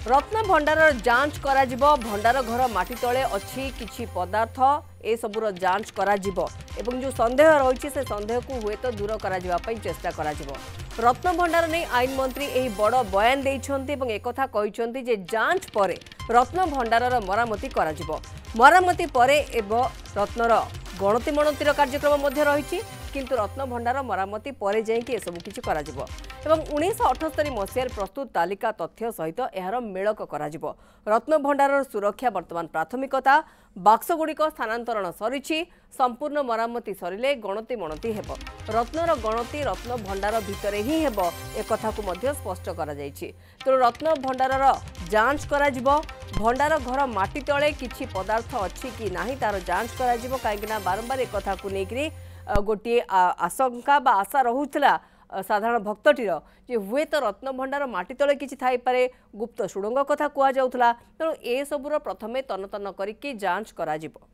रत्न भंडार जांच करा जिवो भंडार घर माटी तले अच्छी किछि पदार्थ ए सबुर जांच करा जिवो एवं जो संदेह रही से संदेह को हुए तो दूर करा जिवा पई चेष्टा करा जिवो। रत्न भंडार नहीं आईन मंत्री एही बड़ बयान देइछन्ती एवं एकथा कहिछन्ती जे जांच परे रत्न भंडारर मरामती करा जिवो। मरामती परे एवं रत्नर गणति मणतिर कार्यक्रम मध्य रही किंतु रत्न भंडार मरामती परे जाइए सब किछि करा जिवो एवं 1978 मसीहार प्रस्तुत तालिका तथ्य सहित एहार मेलक करा जिवो। रत्न भंडारर सुरक्षा वर्तमान प्राथमिकता बाक्सगुड़िक स्थानांतरण सरिछि संपूर्ण मरामती सरिले गणति मणति हेबो। रत्नर गणति रत्न भंडार भितरे ही हेबो ए कथा को मध्य स्पष्ट करा जाइछि। तो रत्न भंडारर जांच करा जिवो भंडार घर माटी तळे किछि पदार्थ अछि कि नाही तार जांच करा जिवो काहेकि बारंबार ए कथा को नेकरी गोटे आशंका बा आशा रहुतला साधारण भक्तटीर जे हुए तो रत्न भंडार माटी तले किछि थाई पारे गुप्त सुड़ंग कथा कुआ जाउथला तेणु ए सबुर प्रथमे तन तन करिकि जांच करा जिवो।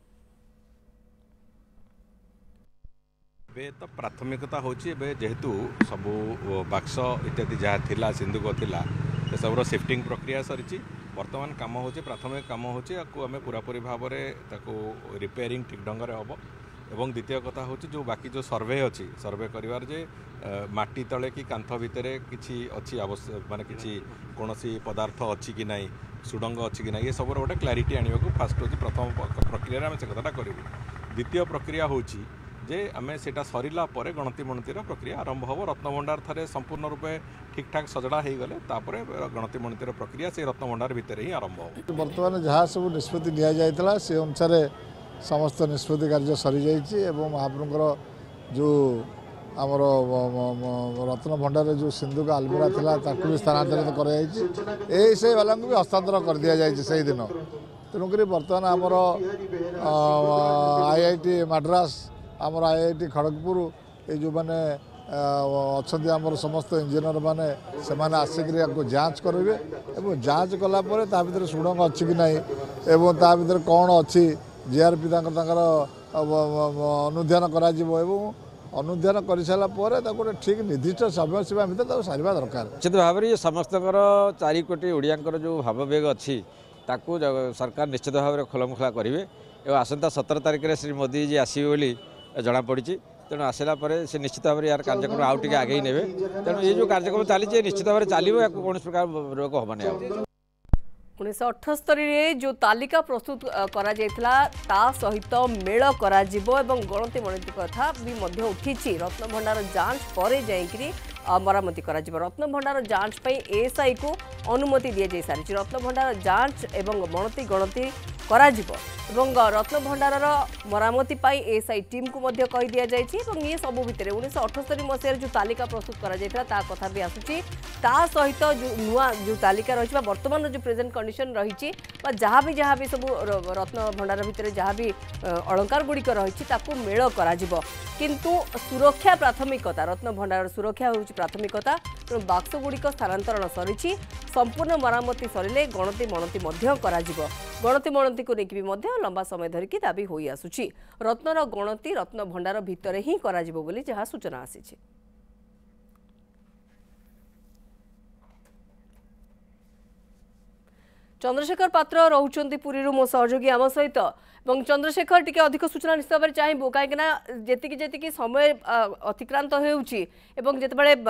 बे तो प्राथमिकता होची बे जेहेतु सबु बाक्स इत्यादि जहाँ थिला सिंधुक थिला ए सबुर शिफ्टिंग प्रक्रिया सरिछि वर्तमान काम होची प्राथमिक काम होची आकु हमें पूरापूरी भाव में ताको रिपेयरिंग ठीक ढंग रे हबो एवं द्वितीय कथा होची जो बाकी जो सर्वे अच्छी सर्वे करिवार जे माटी तले कि कांथ भितर किछि अच्छी आवश्यक माने किछि कोनोसी पदार्थ अच्छी कि नाही सुडंग अच्छी कि नाही ये सब गोटे क्लारिटी आने को फास्ट होची प्रथम प्रक्रिया आम से कथाटा करूँ। द्वितीय प्रक्रिया होची जे आम सेटा सरिला परे गणति मणतिर प्रक्रिया आरंभ हम। रत्न भंडार थे संपूर्ण रूपे ठीक ठाक सजड़ा हो गले तापरे गणति मणतिर प्रक्रिया से रत्न भंडार भितर ही आरंभ हो। वर्तमान जहाँ सब निष्पत्ति दि जाइतला से अनुसार समस्त निष्पत्ति कार्य सरी जाइए एवं महाप्रभुଙ୍କର जो आमर रत्न भंडार जो सिंधुक आलमिरा थिला ताकू भी स्थानांतरित कर से वाला भी हस्तांतर कर दि जाइए से दिन तेणुक बर्तमान आमर आईआईटी मद्रास आमर आईआईटी खड़गपुर ये जो मैंने अच्छा आमर समस्त इंजीनियर मैंने से आसिक जांच करेंगे और जांच कलापर ता भर सुड़ंग अच्छी कि ना एवं ता भर कौन अच्छी जीआरपी अनुध्यान करा अनुध्यान कर सारा गोटे ठीक निर्दिष्ट समय सीमा भितर सारा दरकार। निश्चित भाव में समस्त 4 कोटी ओडिया जो भाववेग अच्छी ताकू सरकार निश्चित भाव में खोलमखोला करेंगे और आसंता 17 तारिख में श्री मोदी जी आसवे बोली जमापड़ी तेणु आसला से निश्चित भाव में यार कार्यक्रम आउ टे आगे ने तेणु ये जो कार्यक्रम चली निश्चित भाव में चलो या कौन प्रकार रोग हेनी। 1978 जो तालिका प्रस्तुत करा जायतला ता सहित मेल करा जिवो एवं गणति मणति कथा भी मध्य उठिछि। रत्न भंडार जांच परे जाइकरी मरामती करा जिवो। रत्न भंडार जांच पई एएसआई को अनुमति दिया जाय सारी। रत्न भंडार जांच एवं मणति गणति करा जिवो एवं रत्न भंडारर मरामती पाई एएसआई टीम को मध्य कहि दिया जायछि एवं ये सब भितर 1978 मसीहार जो तालिका प्रस्तुत करा जायतला ता कथा भी आसुछि ता सहित जो नुआ जो तालिका रही वर्तमान जो प्रेजेंट कंडीशन रही जहाँ भी सब रत्न भंडार भितर जहाँ भी अलंकार गुड़िक रही मेल करा जिवो किंतु सुरक्षा प्राथमिकता रत्न भंडार सुरक्षा होउछि प्राथमिकता तेणु बाक्स गुड़िक स्थानांतरण सरिछि संपूर्ण मरामती सरिले गणति मणति मध्य करा जिवो। गणति मणति को लेकिन भी लंबा समय धरिकी दाबी होई आसुछि। रत्नर गणति रत्न भंडार भितरे ही करा जिवो बोली जहाँ सूचना आसीछि। चंद्रशेखर पात्र रोचंती पुरी मो सहयोगी आम सहित चंद्रशेखर टिके अधिक सूचना निश्चित भाव चाहबू कहीं जी समय अतिक्रांत होते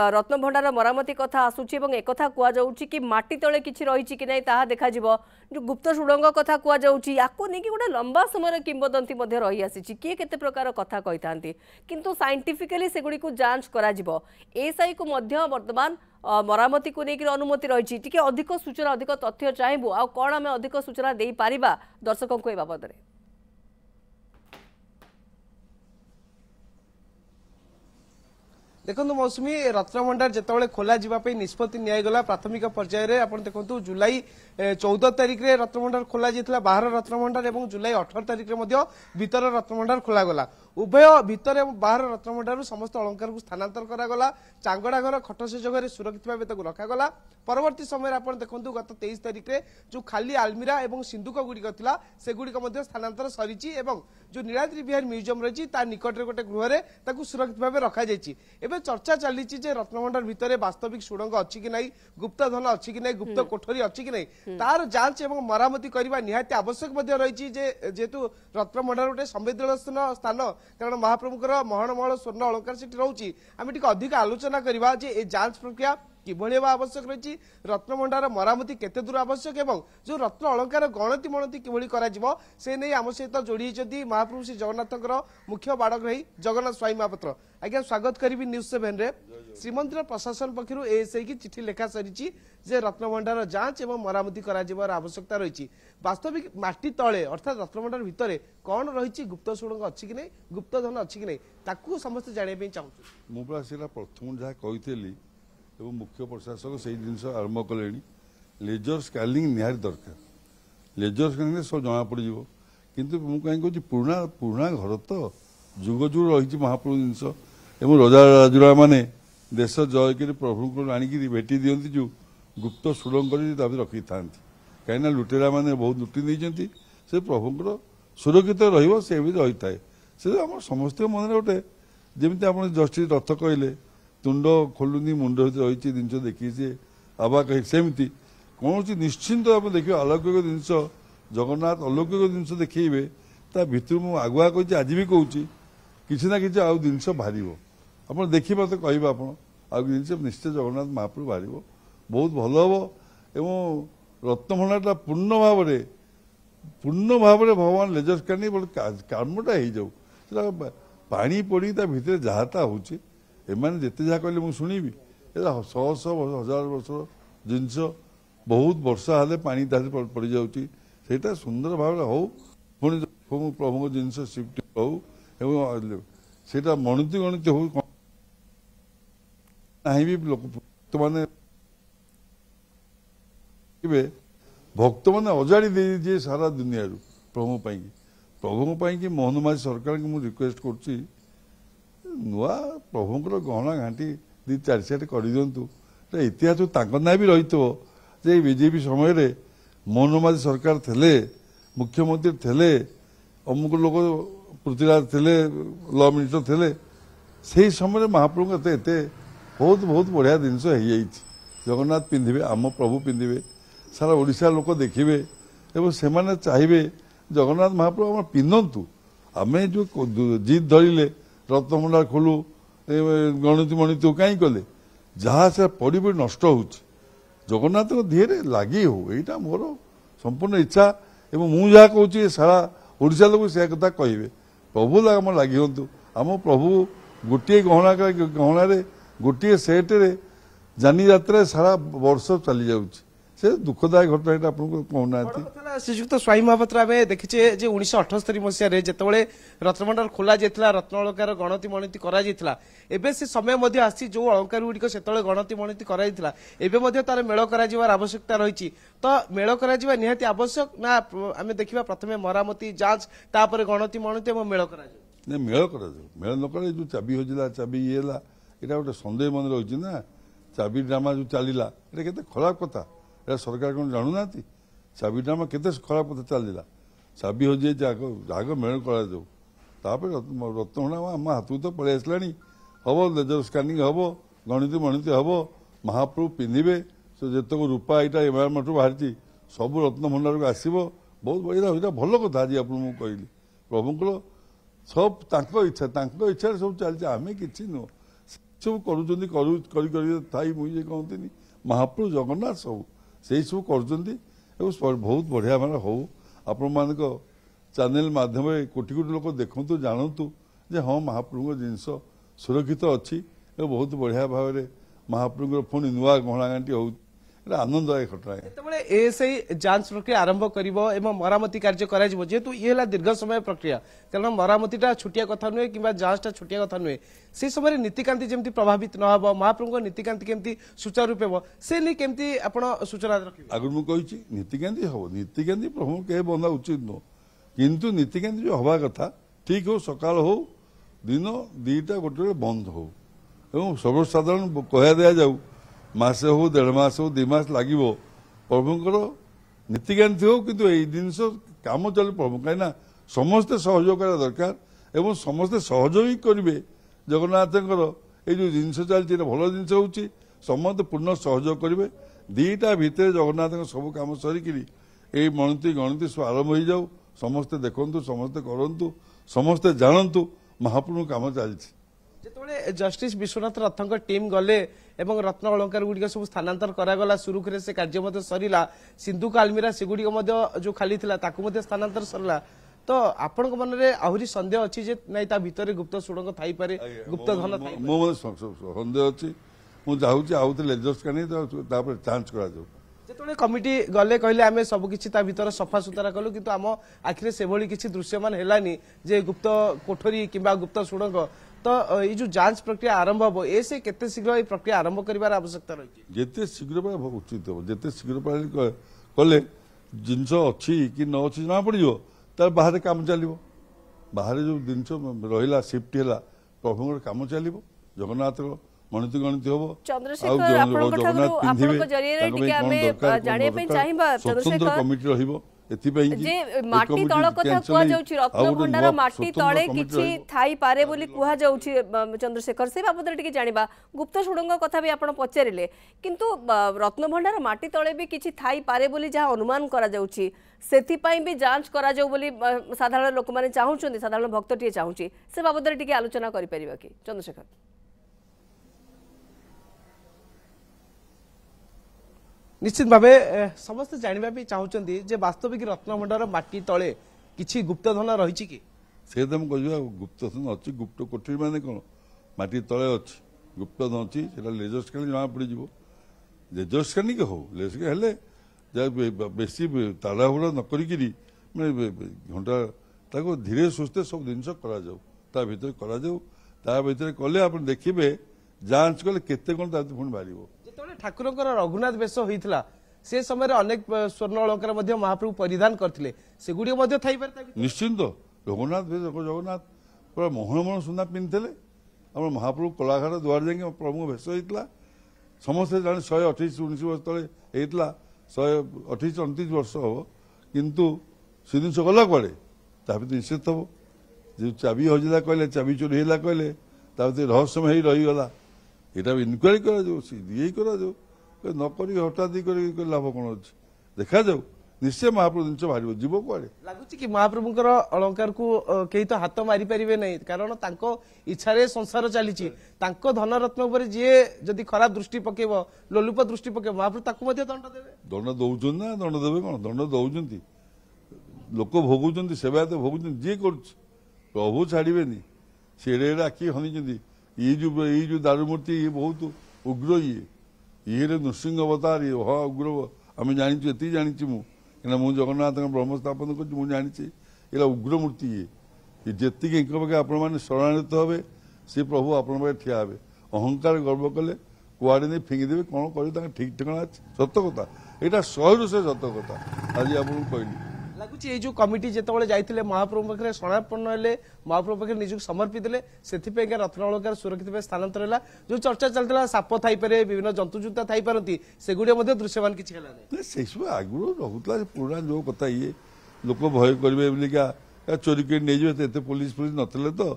रत्न भंडार मरामती कथा आसूची एक कहुच्छी कि माटी तले किसी रही कि नहीं ताहा देखा जो गुप्त सुड़ंग कथा कहुच्छी या गोटे लंबा समय किंवदंती रही आसी किए केते प्रकार कथा कही था किंतु साइंटिफिकली सेगुड़ी को जांच करा एएसआई को वर्तमान मरामती को लेकर अनुमति रही अधिक सूचना अधिक तथ्य चाहबू आ कौन आम अधिक सूचना दे पारिबा दर्शकों को ए बाबद में। देखो मौसुमी रत्न भंडार जिते खोल जावाई निष्पत्ति निगला प्राथमिक पर्यायर आप देखो जुलाई 14 तारिख में रत्न भंडार खोल जाता बाहर रत्न भंडार और जुलाई 18 तारिख में भीतर रत्न भंडार खोल गला उभय भितर एवं बाहर रत्नभंडार समस्त अलंकार को स्थानांतर करागला चांगड़ा घर खट से जगह सुरक्षित भाव रखागला परवर्ती समय आप देखो गत 23 तारिख में जो खाली आलमीरा और सिंधुक गुड़िक था सेगुड़िक स्थानांतर सरी जो नीलाद्रि बिहार म्यूजियम रही निकट में गोटे गृह में सुरक्षित भाव रखा एवं चर्चा चली रत्नभंडार भितर वास्तविक सुड़ंग अच्छी कि नहीं गुप्त धन अच्छी कि नहीं गुप्त कोठरी अच्छी कि नहीं तार जांच और मरामती करने निहाती आवश्यक रही जेहेतु रत्नभंडार गोटे संवेदनशील स्थान कारण महाप्रभुकर महणमहल स्वर्ण अलंकार से रोचे आम टे अधिक आलोचना करवा जांच प्रक्रिया किभली आवश्यक रही रत्नभंडार मरामती केते दूर आवश्यक एवं जो रत्न अलंकार गणति मणति किभली करा से नहीं आम सहित जोड़ी महाप्रभु श्री जगन्नाथ मुख्य बाड़ग्राही जगन्नाथ स्वाई महापात्र आज्ञा स्वागत करी न्यूज 7 रे श्रीमंदिर प्रशासन पक्षर एएसआई की चिठी लेखा सरी रत्नभंडार जांच और मरामती करार आवश्यकता रही वास्तविक माटी तले अर्थात रत्नभंडार भितर कौन रही गुप्त सुड़ंग अच्छी कि नहीं गुप्त धन अच्छी कि नहीं ताकू समस्त जानापी चाहूँ मुझे प्रथम जहाँ कही एवं मुख्य प्रशासक से जिन आरंभ कले लेजर स्कानिंग निहारी दरकार लेजर स्कानिंग सब जना पड़ किंतु मुझे कहीं कहूँ पुराना पुराना घर तो जुग जुग रही महाप्रभु जिनस एवं रजा राजुरा मैंने देश जय कर प्रभु को आणिक भेटी दिखती जो गुप्त सुड़ंग कर रखी था कहीं लुटेरा मैंने बहुत लुटि नहीं से प्रभुଙ୍କର सुरक्षित रही था से आम समस्त मन गोटे जमी आप जस्टिस रथ कहले तुंड खोलुनी मुंड रही जिन देखी सी आबा कही सेमती कौन निश्चिंत आप देखिए अलौकिक जिनस जगन्नाथ अलौकिक जिनस देखिए ता भितर मुझे आगुआ कही आज भी कहूँ किसी ना कि आउ जिन बाहर आप देखिए मत कह आप जिन निश्चय जगन्नाथ महाप्रभु बाहर बहुत भल हम एवं रत्नभंडारटा पूर्ण भाव भगवान लेजर स्कानिंग कामटा हो जाऊ पानी पड़ी भितर जहाँटा हो एमाने जिते जहाँ कहले मुझे शुणिबी शह शह हजार वर्ष जिनस बहुत वर्षा हेल्ले पानी पड़ जाटा सुंदर भाव हो पुणी प्रभु जिनस शिफ्ट हो सेटा मणिति गणित हो भी लोक भक्त मैंने भक्त मैंने अजाड़ी दे सारा दुनिया प्रभु कि मोहन माझी सरकार की मुझे रिक्वेस्ट कर नुआ प्रभुंर गहना घाटी दी चार साइड कर दिंतु इतिहास ना भी रही जे बीजेपी समय मोहन माझी सरकार थे मुख्यमंत्री थे अमुक लोग पृथ्वीराज थे लॉ मिनिस्टर थे से समय महाप्रभु एत बहुत बहुत बढ़िया जिनस जगन्नाथ पिंधे आम प्रभु पिंधे सारा ओडिशा लोक देखिए एवं से चाहिए जगन्नाथ महाप्रभु आम पिंधतु आम जो जिद धरले रत्नभंडार खोलू गणित मणित कहीं कले जहाँ से पड़ी पड़ी नष्ट हो जगन्नाथ धीरे लगी हो यहाँ मोर संपूर्ण इच्छा एवं मुझे जहाँ कहूँ सारा ओडिशा लोग से कथा कहे प्रभु आम लगी हूँ आम प्रभु गोटे गहना गोटे सेट्रे जानी यात्रा सारा वर्ष चली जाऊँगी से दुखदायक घटना यहाँ आपको कहना श्रीजुक्त स्वाई महापात्र आम देखीचे 1978 मसीह जिते रत्नभंडार खोल जाता रत्न अलंकार गणति मणिति कर से समय आसी जो अलंकार गुड़िक से गणति मणिति कर तार मेल कर आवश्यकता रही तो मेल कर निहाती आवश्यक ना आम देखा प्रथम मरामती जांच तापर गणति मणिति मेल कर मेल कर मेल न कर जो चाबी हजिला चाबी ये यहाँ गोटे सन्देह मन रही ना चाबी ड्रामा जो चलला ये खराब कथा सरकार कौन जानू ना चाबी ड्रामा केते खराब कथा चलला चाबी हो जाए आग मेल कर रत्नभंडार आम हाथ तो पलि आसला हम लेजर स्कानिंग हम गणित मणित हम महाप्रभु पिंधे जितक रूपा यहाँ एम मठ बाहरी सब रत्नभंडार को आसो बहुत बढ़िया भल कथा आज आप कहली प्रभुंर सब इच्छा सब चलती आम कि नुह सब कर मुझे कहते महाप्रभु जगन्नाथ सब से सब कर बहुत बढ़िया मान हो आपण चैनल माध्यम कोटि कोटि लोक देखु जानतु जे हाँ महाप्रभु जिनस सुरक्षित अच्छी बहुत बढ़िया भाव में महाप्रभु पुणी नुआ गहना गांटी हो आनंददायक घटना है एएसआई जांच प्रक्रिया आरंभ कर मरामती कार्य जेहेतु ये दीर्घ समय प्रक्रिया कारण मरामतीटा छोटिया कथा नुहे कि जांचटा छोटिया कथा नुहे से समय नीतिकांति जमी प्रभावित न हो महाप्रभु नीतिकांति केमती सुचारू रूप से नहीं केमती आप सूचना रखिए आगु मुझे नीतिकांति हम नीतिकांति प्रभु कहे बंधा उचित नुह किंतु नीतिकांति जो हवा कथा ठीक हो सकाल हो दिन दुईटा गोटे बंद हो एवं सर्वसाधारण कह दि जाऊ मसे हो 1.5 मास हो 2 मास लगे प्रभुंर नीतिकांति हो किंतु यही जिन कम चल प्रभु कहीं समस्ते सहयोग करा दरकार एवं समस्ते सहयोग करेंगे जगन्नाथ ये जो जिन चलती भल जिन हो समस्त पूर्ण सहयोग करेंगे दीटा भितर जगन्नाथ सब कम सरिकी यही मणति गणति सब आरंभ हो जाऊ समस्ते देखु समस्ते करूँ समस्ते जानतु महाप्रभु कम चलती जिते जस्टिस विश्वनाथ रथों टीम गले एवं रत्न अलंकार गुड़िक सब स्थानांतर करागला सुरुखुरे से कार्य सरीला सिंधुक आलमीरा सेगुड़िक जो खाली था स्थानांतर सरला तो आपण मन में आहरी सन्देह अच्छी जे नहीं ता भितर गुप्त सुड़ंग थाई पारे गुप्त धन थाई मो सन्देह अच्छी मुझे आउ लेजर्स का जांच करा जिते कमिटी गले कहले आम सबकि भर सफा सुतरा कलु किंतु आम आखिरे से भली किसी दृश्यमान हेलानी जे गुप्त कोठरी किंबा गुप्त सुड़ंग तो ये जो जांच प्रक्रिया आरंभ हम ऐसे केते शीघ्र ये प्रक्रिया आरंभ करिवार आवश्यकता रही जिते शीघ्र उचित हम जिते शीघ्र कले जिनस अच्छी कि न अच्छी जना पड़ो तार बाहर काम चलो बाहर जो जिनस रहा सिफ्ट है प्रभुर काम चलो जगन्नाथ मणिति गणिति हम जगन्नाथ पिंधे स्वतंत्र कमिटी रही माटी तल कथा कुआ जाउछि रत्न भंडार माटी तले किछि थाई पारे बोली कुआ जाउछि चंद्रशेखर से बाबद टिके जानिबा गुप्त सुड़ंग कथा भी आपण पचारिले किंतु रत्न भंडार माटी तले भी किछि थाई पारे बोली जहा अनुमान करा जाउछि सेथि पई भी जांच करा जाउ बोली साधारण लोक माने चाहुछन्ती साधारण भक्त टिके चाहुछि से बाबद टिके आलोचना करि परिबा कि चंद्रशेखर निश्चित भावे समस्त जानवा भी चाहते जे वास्तविक रत्न भंडार माटी तले किछि गुप्त धन रही कि से तो कह गुप्त धन अच्छी गुप्त कोठरी माने कौन माटी तले अच्छी गुप्त धन अच्छी लेजर्स खाली जना पड़ लेजर्स खानी के हो हेले बेसी ताड़ाहुड़ा न करी घंटा धीरे सुस्थे सब जिन कर कले आप देखिए जांच कले केते कौन पुणी बाहर जिते ठाकुर रघुनाथ बेश होता से समय अनेक स्वर्ण अलंकार महाप्रभु परिधान करते सेगुड़ी निश्चिंत रघुनाथ जगन्नाथ पूरा मोहन मोहन सुना पिंधे आम महाप्रभु कलाघाट द्वार जाए प्रभु भेष होता समस्ते जाने 128 19 वर्ष तले होता 128 29 वर्ष हम किंतु से जिन गला कड़े निश्चित हम जो चाबी हजिला कहले चाबी चोरी है कहले रहस्यमय रहीगला यहाँ इनक्वारी कर नक हठात लाभ कौन अच्छे देखा जाऊ निश्चय महाप्रभु जिन बाहर जीव कड़े लगुच कि महाप्रभुंर अलंकार को कहीं तो हाथ मारी पारे नहीं कारण इच्छा संसार चली धन रत्न जी जदि खराब दृष्टि पकेब लोलुप दृष्टि पकेब महाप्रभु दंड देवे दंड दौन ना दंड देवे कौन दंड दौरान लोक भोगुंट सेवायत भोगुंट जी कर प्रभु छाड़े सीढ़े आखि हनी ये जो दारुमूर्ति ये बहुत उग्र ये नृसिंह अवतार ये हा उग्र आम जानी ये जानी मुझे जगन्नाथ ब्रह्म स्थापन कर ये उग्र मूर्ति ये जी पाखे आपण शरणान्वित हे सी प्रभु आपण ठिया हे अहंकार गर्व कले कुआड़े नहीं फिंगिदेवे कौन कर ठीक ठिकाना सत कथा यहाँ 100 से सत कथा आज आप कहली लगुच ये जो कमिटी जिते जाते महाप्रभु पाखे शरणापन्न हेले महाप्रभु पाखे निजुक समर्पित से रत्न अलंकार सुरक्षित भाव स्थानांतर है जो चर्चा चलता साप थी पारे विभिन्न जंतु जूता थी पारती सेगुड़िया दृश्यमान किसी से सब आगु रोला पुराना जो कथा ये लोक भय करेंगे बोलिका चोरी कर नहीं पुलिस पुलिस नथिले तो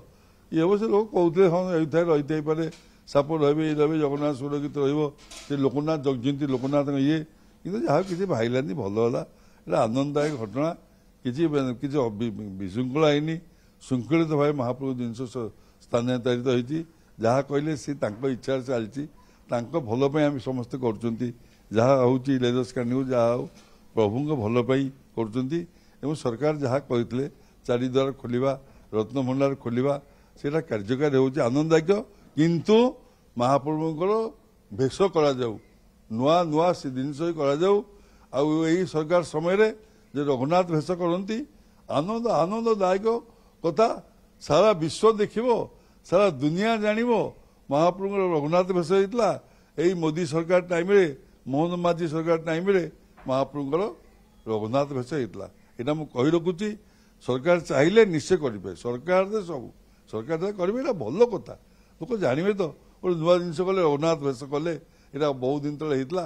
ये हम से लोग कहते हाँ रही पारे साप रे रही जगन्नाथ सुरक्षित रोकनाथ जगजयंती लोकनाथ ये कि जहाँ किसी भाईलानी भल है आनंददायक घटना किसी विशृंखला है श्रृंखलित भाव महाप्रभु जिन स्थानांतरित होती जहाँ कहले सी इच्छा चलती भल आम समस्ते कर लेजर्स कांड जहाँ प्रभु भलपाई कर सरकार जहाँ कहते चारिद्वार खोलिबा रत्न भंडार खोलिबा सेटा कार्यकारी होची आनंददायक किंतु महाप्रभुंकर भेष करा जाऊ नुआ नुआ से जिनस करा जाऊ आउ यही सरकार समय रे जे रघुनाथ भेष करती आनंद आनंददायक कथा सारा विश्व देखिबो सारा दुनिया जानिबो महाप्रभुंकर रघुनाथ भेष होइतला एई मोदी सरकार टाइम रे मोहन माझी सरकार टाइम रे महाप्रभुंकर रघुनाथ भेष होइतला एटा मु कहि रखुची सरकार चाहिए निश्चय करेंगे सरकार सब सरकार जहाँ करेंगे ये भल कथा लोक जानवे तो गोटे नुआ जिन कले रघुनाथ बेस कले यहाँ बहुत दिन तले होता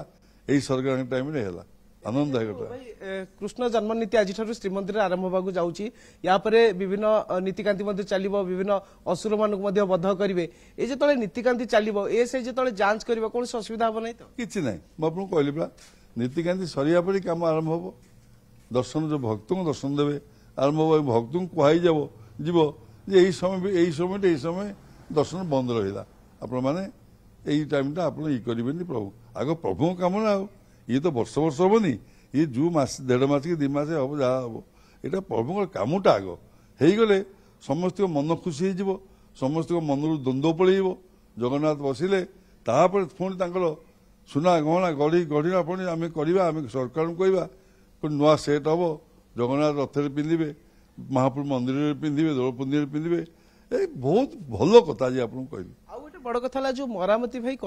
यही सरकार टाइम आनंददायक कृष्ण जन्म नीति आज श्रीमंदिर आरंभ होगा जाऊँगी यापर विभिन्न नीतिकांति चलो विभिन्न असुर मानक बध करेंगे ये जो नीतिकांति चलो ए से जो जांच कर कौन असुविधा हम ना तो किसी ना मुझे कहली पा नीतिकांति सरिया पर कम आरंभ हम दर्शन जो भक्त को दर्शन देवे आरंभ हो भक्त को कहुई जीव यही समय दर्शन बंद रहा आपण मैंने यही टाइम आप करेंगे प्रभु आग प्रभु कम ना ये तो वर्ष वर्ष हेनी ये जो मास 1.5 मास कि 2 मास हम जहाँ हम यहाँ प्रभु कामटा आग होगले समस्त मन खुशी हो समस्त मन द्वंद्व पड़ेब जगन्नाथ बसिले तापर पुणी सुना गहना गढ़ी गढ़ा पुणी आम करवा आम सरकार को कहवा पुणी नुआ सेट हम जगन्नाथ रथ पिंधे महाप्रभु मंदिर पिंधे दोल पुंजी पिंधे ये बहुत भल कथा जी आपको कहली आउ गोटे बड़ कथा जो मरामती भाई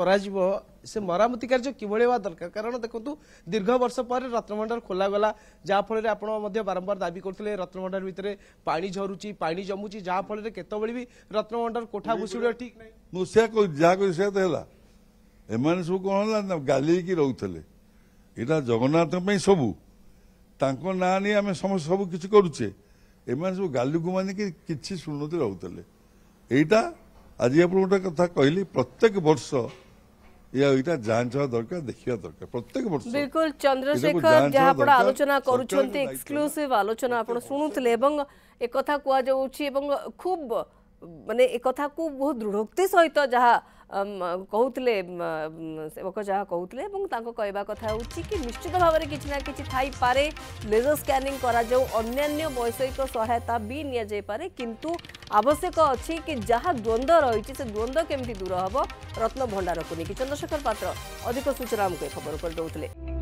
से मरामती कार्य किभली हवा दरकार कारण देखो दीर्घ वर्ष पर रत्नभंडार खोल गला जहाँफल आप बारंबार दाबी करते रत्नभंडार भितर पानी झरुची पानी जमुची जहाँफल केतबे भी रत्नभंडार कोठा भुशुड़ा ठीक नहीं मुझे जहाँ कह तो है एम सब कौन है गाली की रोते यहाँ जगन्नाथ सबू तांको ना नहीं आम समस्त सब किसी करुचे एम सब गाली को मानिक कि शुणुते रोते यहीटा आज आप गोटे कथा कहली प्रत्येक वर्ष या जांच हवा दरकार देखा दरकार प्रत्येक वर्ष बिल्कुल चंद्रशेखर जहाँ आप आलोचना करुछंती एक्सक्लूसिव आलोचना आप शुणुले एक कथा कह जाउछि खूब माने एक कथा को बहुत दृढ़ोक्ति सहित जहाँ कहते सेवक जहाँ कहते कहवा कथा कि निश्चित भाव में किसी ना कि थी पारे लेजर स्कैनिंग करा जाऊ अन्यान्य वैषयिक सहायता भी नि जाई पारे किंतु आवश्यक अच्छी कि जहाँ द्वंद्व रही से द्वंद्व केमती दूर हम रत्न भंडार को लेकिन चंद्रशेखर पात्र अधिक सूचना आमको खबर कर दौले।